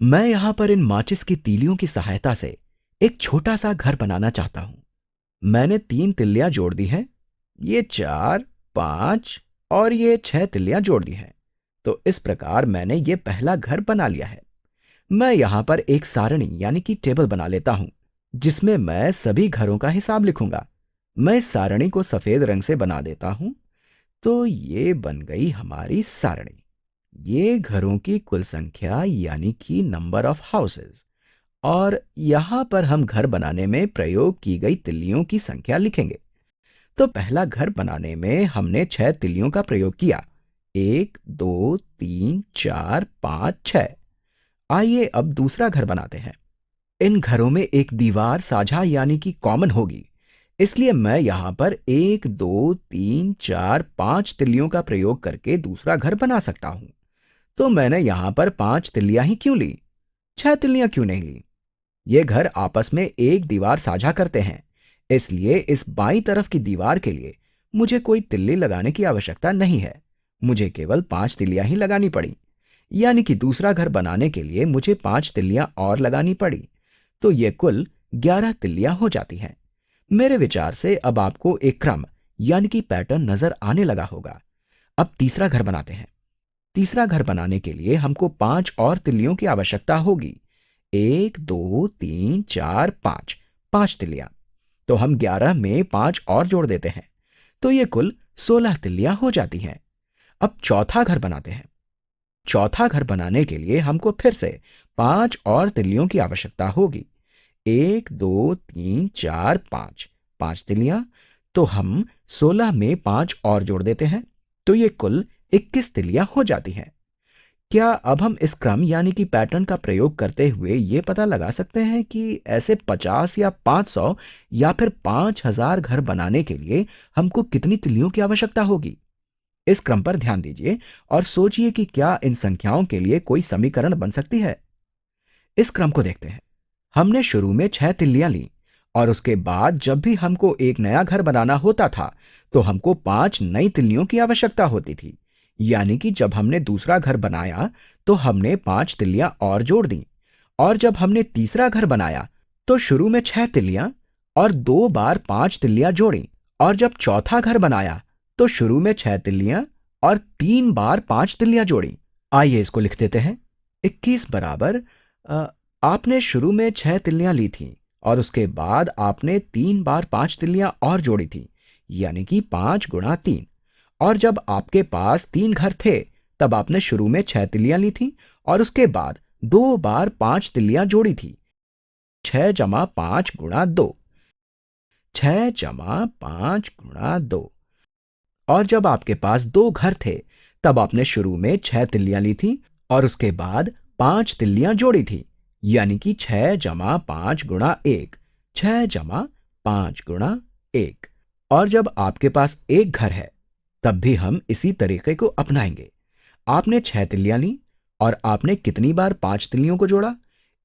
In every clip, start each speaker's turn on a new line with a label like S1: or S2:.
S1: मैं यहां पर इन माचिस की तीलियों की सहायता से एक छोटा सा घर बनाना चाहता हूं। मैंने 3 तिल्लियां जोड़ दी हैं। ये 4, 5 और ये 6 तिल्लियां जोड़ दी हैं। तो इस प्रकार मैंने ये पहला घर बना लिया है। मैं यहां पर एक सारणी यानी कि टेबल बना लेता हूं, जिसमें मैं सभी घरों का हिसाब लिखूंगा। मैं इस सारणी को सफेद रंग से बना देता हूं। तो ये बन गई हमारी सारणी। ये घरों की कुल संख्या यानी कि नंबर ऑफ हाउसेस। और यहां पर हम घर बनाने में प्रयोग की गई तिल्लियों की संख्या लिखेंगे। तो पहला घर बनाने में हमने 6 तिल्लियों का प्रयोग किया। 1, 2, 3, 4, 5, 6। आइए अब दूसरा घर बनाते हैं। इन घरों में एक दीवार साझा यानी कि कॉमन होगी। इसलिए मैं यहां पर 1, 2, 3, 4, 5 तिल्लियों का प्रयोग करके दूसरा घर बना सकता हूं। तो मैंने यहां पर 5 तिल्लियां ही क्यों ली? 6 तिल्लियां क्यों नहीं ली? ये घर आपस में एक दीवार साझा करते हैं। इसलिए इस बाईं तरफ की दीवार के लिए मुझे कोई तिल्ली लगाने की आवश्यकता नहीं है। मुझे केवल 5 तिल्लियां ही लगानी पड़ी। यानी कि दूसरा घर बनाने के लिए मुझे 5 तिल्लियां और लगानी पड़ी। तो ये कुल 11 तिल्लियां हो जाती हैं। मेरे विचार से अब आपको एक क्रम यानी कि पैटर्न नजर आने लगा होगा। अब तीसरा घर बनाते हैं। तीसरा घर बनाने के लिए हमको 5 और तिल्लियों की आवश्यकता होगी। 1, 2, 3, 4, 5। 5 तिल्लियां। तो हम 11 में 5 और जोड़ देते हैं। तो ये कुल 16 तिल्लियां हो जाती हैं। अब चौथा घर बनाते हैं। चौथा घर बनाने के लिए हमको फिर से 5 और तिल्लियों की आवश्यकता होगी। 1, 2, 3, 4, 5। 5 तिल्लियां। तो हम 16 में 5 और जोड़ देते हैं। तो ये कुल 21 तिल्लियां हो जाती हैं। क्या अब हम इस क्रम यानी कि पैटर्न का प्रयोग करते हुए ये पता लगा सकते हैं कि ऐसे 50 या 500 या फिर 5000 घर बनाने के लिए हमको कितनी तिल्लियों की आवश्यकता होगी? इस क्रम पर ध्यान दीजिए और सोचिए कि क्या इन संख्याओं के लिए कोई समीकरण बन सकती है। इस क्रम को देखते हैं। हमने शुरू में 6 तिल्लियां ली और उसके बाद जब भी हमको एक नया घर बनाना होता था तो हमको 5 नई तिल्लियों की आवश्यकता होती थी। यानी कि जब हमने दूसरा घर बनाया तो हमने 5 तिल्लियां और जोड़ दी। और जब हमने तीसरा घर बनाया तो शुरू में 6 तिल्लियां और 2 बार 5 तिल्लियां जोड़ी। और जब चौथा घर बनाया तो शुरू में 6 तिल्लियां और 3 बार 5 तिल्लियां जोड़ी। आइए इसको लिख देते हैं। 21 बराबर आपने शुरू में 6 तिल्लियां ली थी और उसके बाद आपने 3 बार 5 तिल्लियां और जोड़ी थी। यानी कि 5 गुणा 3। और जब आपके पास 3 घर थे तब आपने शुरू में 6 तिल्लियां ली थी और उसके बाद 2 बार 5 तिल्लियां जोड़ी थी। 6 जमा 5 गुणा 2। 6 जमा 5 गुणा 2। और जब आपके पास 2 घर थे तब आपने शुरू में 6 तिल्लियां ली थी और उसके बाद 5 तिल्लियां जोड़ी थी। यानी कि 6 जमा 5 गुणा 1। 6 जमा 5 गुणा 1। और जब आपके पास एक घर है तब भी हम इसी तरीके को अपनाएंगे। आपने 6 तिल्लियां ली और आपने कितनी बार 5 तिल्लियों को जोड़ा?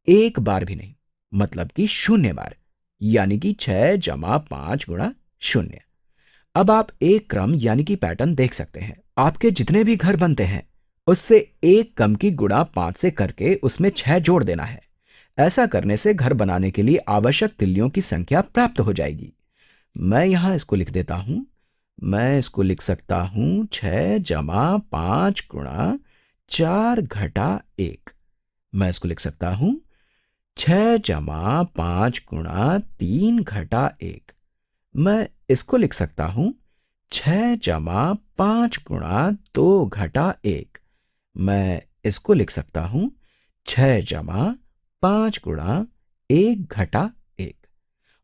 S1: एक बार भी नहीं, मतलब कि 0 बार। यानी कि 6 जमा 5 गुणा 0। अब आप एक क्रम यानी कि पैटर्न देख सकते हैं। आपके जितने भी घर बनते हैं उससे एक कम की गुणा 5 से करके उसमें 6 जोड़ देना है। ऐसा करने से घर बनाने के लिए आवश्यक तिल्लियों की संख्या प्राप्त हो जाएगी। मैं यहां इसको लिख देता हूं। मैं इसको लिख सकता हूं 6 जमा 5 गुणा 4 घटा 1। मैं इसको लिख सकता हूं 6 जमा 5 गुणा 3 घटा 1। मैं इसको लिख सकता हूं 6 जमा 5 गुणा 2 घटा 1। मैं इसको लिख सकता हूं 6 जमा 5 गुणा 1 घटा 1।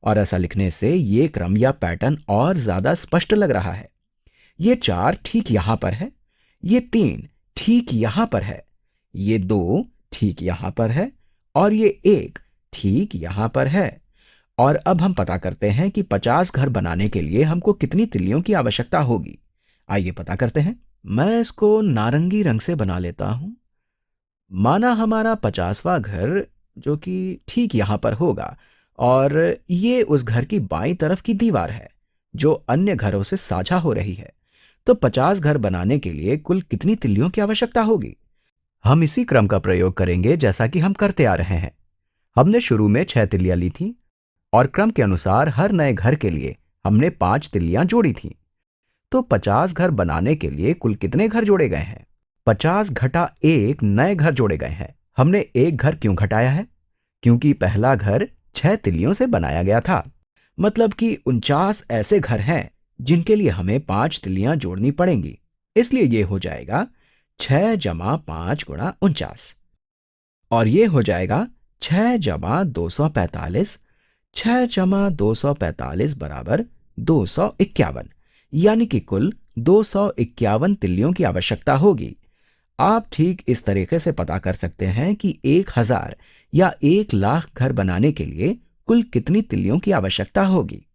S1: और ऐसा लिखने से ये क्रम या पैटर्न और ज्यादा स्पष्ट लग रहा है। ये 4 ठीक यहां पर है। ये 3 ठीक यहां पर है। ये 2 ठीक यहां पर है। और ये 1 ठीक यहां पर है। और अब हम पता करते हैं कि 50 घर बनाने के लिए हमको कितनी तिल्लियों की आवश्यकता होगी। आइए पता करते हैं। मैं इसको नारंगी रंग से बना लेता हूं। माना हमारा 50वां घर जो कि ठीक यहां पर होगा और ये उस घर की बाईं तरफ की दीवार है जो अन्य घरों से साझा हो रही है। तो 50 घर बनाने के लिए कुल कितनी तिल्लियों की आवश्यकता होगी? हम इसी क्रम का प्रयोग करेंगे जैसा कि हम करते आ रहे हैं। हमने शुरू में 6 तिल्लियां ली थी और क्रम के अनुसार हर नए घर के लिए हमने 5 तिल्लियां जोड़ी थी। तो 50 घर बनाने के लिए कुल कितने घर जोड़े गए हैं? 50 घटा 1 नए घर जोड़े गए हैं। हमने एक घर क्यों घटाया है? क्योंकि पहला घर 6 तिल्लियों से बनाया गया था। मतलब कि 49 ऐसे घर हैं जिनके लिए हमें 5 तिल्लियां जोड़नी पड़ेंगी। इसलिए ये हो जाएगा 6 जमा 5 गुणा 49। और ये हो जाएगा 6 जमा 245। 6 जमा 245 बराबर 251, यानी कि कुल 251 तिल्लियों की आवश्यकता होगी। आप ठीक इस तरीके से पता कर सकते हैं कि 1000 या 1 लाख घर बनाने के लिए कुल कितनी तिल्लियों की आवश्यकता होगी।